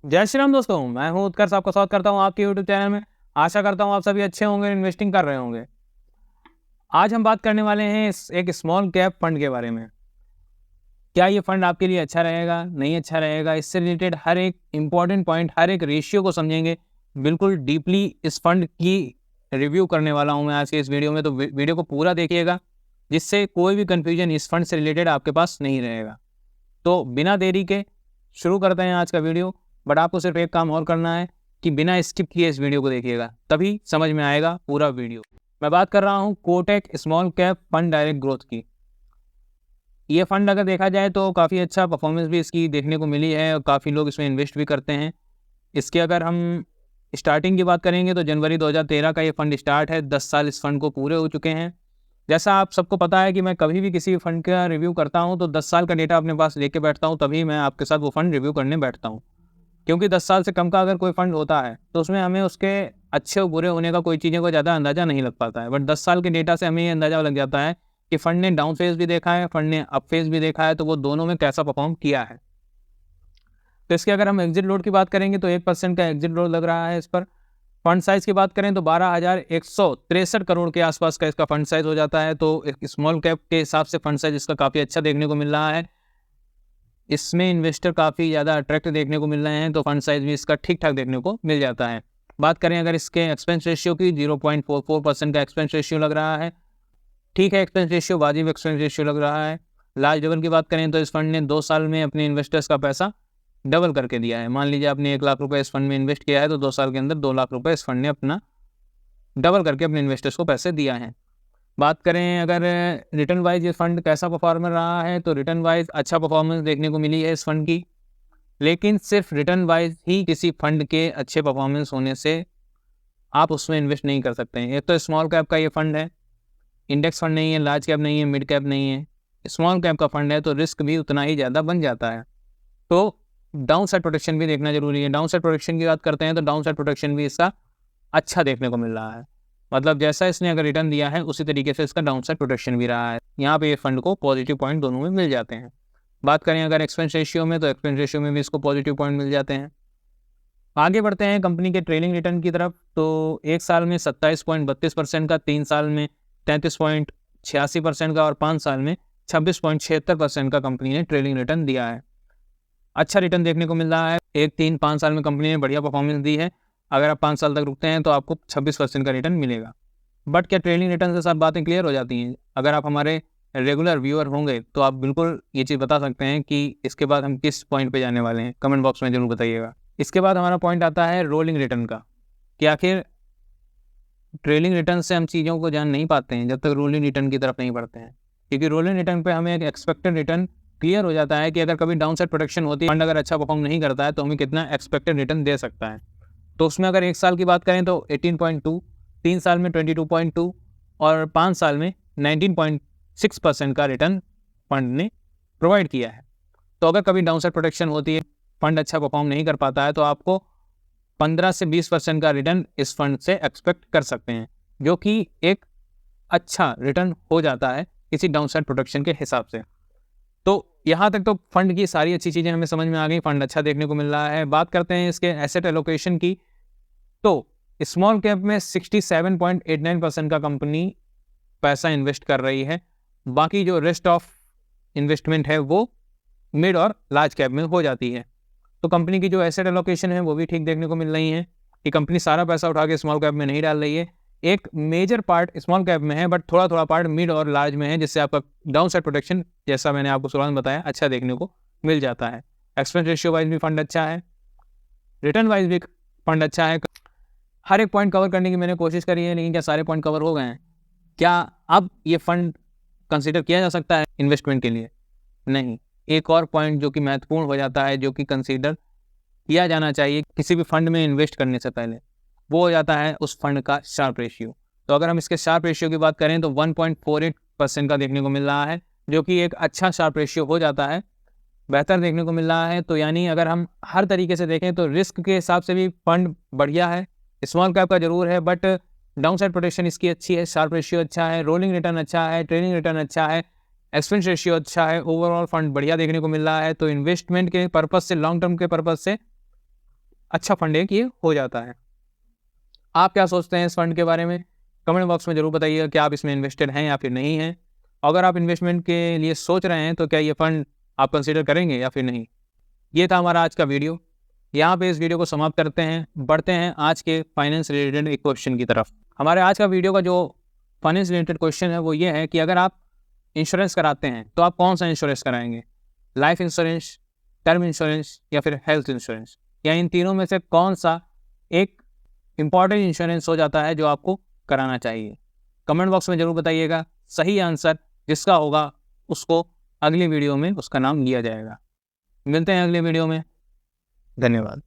जय श्री राम दोस्तों, मैं हूं उत्कर्ष। आपका स्वागत करता हूं आपके यूट्यूब चैनल में। आशा करता हूं आप सभी अच्छे होंगे, इन्वेस्टिंग कर रहे होंगे। आज हम बात करने वाले हैं एक स्मॉल कैप फंड के बारे में। क्या ये फंड आपके लिए अच्छा रहेगा, नहीं अच्छा रहेगा, इससे रिलेटेड हर एक इम्पॉर्टेंट पॉइंट, हर एक रेशियो को समझेंगे। बिल्कुल डीपली इस फंड की रिव्यू करने वाला हूं मैं आज के इस वीडियो में, तो वीडियो को पूरा देखिएगा, जिससे कोई भी कन्फ्यूजन इस फंड से रिलेटेड आपके पास नहीं रहेगा। तो बिना देरी के शुरू करते हैं आज का वीडियो। बट आपको सिर्फ एक काम और करना है कि बिना स्किप किए इस वीडियो को देखिएगा, तभी समझ में आएगा पूरा वीडियो। मैं बात कर रहा हूं Kotak small cap fund direct growth की। ये फंड अगर देखा जाए तो काफ़ी अच्छा परफॉर्मेंस भी इसकी देखने को मिली है और काफ़ी लोग इसमें इन्वेस्ट भी करते हैं। इसके अगर हम स्टार्टिंग की बात करेंगे तो जनवरी 2013 का ये फंड स्टार्ट है। 10 साल इस फंड को पूरे हो चुके हैं। जैसा आप सबको पता है कि मैं कभी भी किसी फंड का रिव्यू करता हूं तो 10 साल का डेटा अपने पास लेके बैठता हूं, तभी मैं आपके साथ वो फंड रिव्यू करने बैठता हूं। क्योंकि 10 साल से कम का अगर कोई फंड होता है तो उसमें हमें उसके अच्छे और बुरे होने का कोई चीज़ों को ज़्यादा अंदाज़ा नहीं लग पाता है। बट 10 साल के डेटा से हमें ये अंदाज़ा लग जाता है कि फंड ने डाउन फेज़ भी देखा है, फंड ने अप फेज़ भी देखा है, तो वो दोनों में कैसा परफॉर्म किया है। तो इसके अगर हम एग्जिट लोड की बात करेंगे तो 1% का एग्जिट लोड लग रहा है इस पर। फंड साइज़ की बात करें तो 12,163 करोड़ के आसपास का इसका फंड साइज़ हो जाता है। तो एक स्मॉल कैप के हिसाब से फंड साइज़ इसका काफ़ी अच्छा देखने को मिल रहा है। इसमें इन्वेस्टर काफ़ी ज़्यादा अट्रैक्ट देखने को मिल रहे हैं, तो फंड साइज़ भी इसका ठीक-ठाक देखने को मिल जाता है। बात करें अगर इसके एक्सपेंस रेशियो की, 0.44% का एक्सपेंस रेशियो लग रहा है। ठीक है, एक्सपेंस रेशियो वाजिब एक्सपेंस रेशियो लग रहा है। लार्ज डबल की बात करें तो इस फंड ने 2 साल में अपने इन्वेस्टर्स का पैसा डबल करके दिया है। मान लीजिए आपने 1 लाख रुपए इस फंड में इन्वेस्ट किया है, तो 2 साल के अंदर 2 लाख रुपए इस फंड ने अपना डबल करके अपने इन्वेस्टर्स को पैसे दिया है। बात करें अगर रिटर्न वाइज ये फंड कैसा परफॉर्मर रहा है, तो रिटर्न वाइज अच्छा परफॉर्मेंस देखने को मिली है इस फंड की। लेकिन सिर्फ रिटर्न वाइज ही किसी फंड के अच्छे परफॉर्मेंस होने से आप उसमें इन्वेस्ट नहीं कर सकते हैं। एक तो स्मॉल कैप का ये फंड है, इंडेक्स फंड नहीं है, लार्ज कैप नहीं है, मिड कैप नहीं है, स्मॉल कैप का फंड है, तो रिस्क भी उतना ही ज़्यादा बन जाता है। तो डाउन साइड प्रोटेक्शन भी देखना जरूरी है। डाउन साइड प्रोटेक्शन की बात करते हैं तो डाउन साइड प्रोटेक्शन भी इसका अच्छा देखने को मिल रहा है। मतलब जैसा इसने अगर रिटर्न दिया है उसी तरीके से इसका डाउन साइड प्रोटेक्शन भी रहा है। यहाँ पे ये फंड को पॉजिटिव पॉइंट दोनों में मिल जाते हैं। बात करें अगर एक्सपेंस रेशियो में, तो एक्सपेंस रेशियो में भी इसको पॉजिटिव पॉइंट मिल जाते हैं। आगे बढ़ते हैं कंपनी के ट्रेलिंग रिटर्न की तरफ। तो 1 साल में 27.32% का, 3 साल में 33.86% का और 5 साल में 26.76% का कंपनी ने ट्रेलिंग रिटर्न दिया है। अच्छा रिटर्न देखने को मिल रहा है। 1, 3, 5 साल में कंपनी ने बढ़िया परफॉर्मेंस दी है। अगर आप 5 साल तक रुकते हैं तो आपको 26% का रिटर्न मिलेगा। बट क्या ट्रेलिंग रिटर्न के साथ बातें क्लियर हो जाती हैं? अगर आप हमारे रेगुलर व्यूअर होंगे तो आप बिल्कुल ये चीज़ बता सकते हैं कि इसके बाद हम किस पॉइंट पे जाने वाले हैं। कमेंट बॉक्स में ज़रूर बताइएगा। इसके बाद हमारा पॉइंट आता है रोलिंग रिटर्न का, कि आखिर ट्रेलिंग रिटर्न से हम चीज़ों को जान नहीं पाते हैं जब तक रोलिंग रिटर्न की तरफ नहीं बढ़ते हैं। क्योंकि रोलिंग रिटर्न पे हमें एक एक्सपेक्टेड रिटर्न क्लियर हो जाता है कि अगर कभी डाउन साइड प्रोटेक्शन होती है, फंड अगर अच्छा परफॉर्म नहीं करता है तो हमें कितना एक्सपेक्टेड रिटर्न दे सकता है। तो उसमें अगर 1 साल की बात करें तो 18.2, 3 साल में 22.2 और 5 साल में 19.6% का रिटर्न फंड ने प्रोवाइड किया है। तो अगर कभी डाउन साइड प्रोटेक्शन होती है, फंड अच्छा परफॉर्म नहीं कर पाता है, तो आपको 15 से 20% का रिटर्न इस फंड से एक्सपेक्ट कर सकते हैं, जो कि एक अच्छा रिटर्न हो जाता है किसी डाउन साइड प्रोटेक्शन के हिसाब से। तो यहाँ तक तो फंड की सारी अच्छी चीज़ें हमें समझ में आ गई। फंड अच्छा देखने को मिल रहा है। बात करते हैं इसके एसेट एलोकेशन की। तो स्मॉल कैप में 67.89% का कंपनी पैसा इन्वेस्ट कर रही है। बाकी जो रेस्ट ऑफ इन्वेस्टमेंट है वो मिड और लार्ज कैप में हो जाती है। तो कंपनी की जो एसेट एलोकेशन है वो भी ठीक देखने को मिल रही है कि कंपनी सारा पैसा उठा के स्मॉल कैप में नहीं डाल रही है। एक मेजर पार्ट स्मॉल कैप में है, बट थोड़ा थोड़ा पार्ट मिड और लार्ज में है, जिससे आपका डाउन साइड प्रोटेक्शन, जैसा मैंने आपको शुरुआत में बताया, अच्छा देखने को मिल जाता है। एक्सपेंस रेशियो वाइज भी फंड अच्छा है, रिटर्न वाइज भी फंड अच्छा है। हर एक पॉइंट कवर करने की मैंने कोशिश करी है, लेकिन क्या सारे पॉइंट कवर हो गए हैं? क्या अब ये फंड कंसिडर किया जा सकता है इन्वेस्टमेंट के लिए? नहीं। एक और पॉइंट जो कि महत्वपूर्ण हो जाता है, जो कि कंसिडर किया जाना चाहिए किसी भी फंड में इन्वेस्ट करने से पहले, वो हो जाता है उस फंड का शार्प रेशियो। तो अगर हम इसके शार्प रेशियो की बात करें तो 1.48% का देखने को मिल रहा है, जो कि एक अच्छा शार्प रेशियो हो जाता है, बेहतर देखने को मिल रहा है। तो यानी अगर हम हर तरीके से देखें तो रिस्क के हिसाब से भी फंड बढ़िया है। स्मॉल कैप का जरूर है, बट डाउन साइड प्रोटेक्शन इसकी अच्छी है, शार्प रेशियो अच्छा है, रोलिंग रिटर्न अच्छा है, ट्रेलिंग रिटर्न अच्छा है, एक्सपेंस रेशियो अच्छा है, ओवरऑल फंड बढ़िया देखने को मिल रहा है। तो इन्वेस्टमेंट के पर्पज़ से, लॉन्ग टर्म के पर्पज़ से अच्छा फंड एक ये हो जाता है। आप क्या सोचते हैं इस फंड के बारे में? कमेंट बॉक्स में ज़रूर बताइएगा कि आप इसमें इन्वेस्टेड हैं या फिर नहीं हैं। अगर आप इन्वेस्टमेंट के लिए सोच रहे हैं तो क्या ये फंड आप कंसीडर करेंगे या फिर नहीं? ये था हमारा आज का वीडियो। यहाँ पे इस वीडियो को समाप्त करते हैं, बढ़ते हैं आज के फाइनेंस रिलेटेड एक क्वेश्चन की तरफ। हमारे आज का वीडियो का जो फाइनेंस रिलेटेड क्वेश्चन है वो ये है कि अगर आप इंश्योरेंस कराते हैं तो आप कौन सा इंश्योरेंस कराएंगे? लाइफ इंश्योरेंस, टर्म इंश्योरेंस या फिर हेल्थ इंश्योरेंस, या इन तीनों में से कौन सा एक इम्पॉर्टेंट इंश्योरेंस हो जाता है जो आपको कराना चाहिए? कमेंट बॉक्स में ज़रूर बताइएगा। सही आंसर जिसका होगा उसको अगली वीडियो में उसका नाम लिया जाएगा। मिलते हैं अगले वीडियो में। धन्यवाद।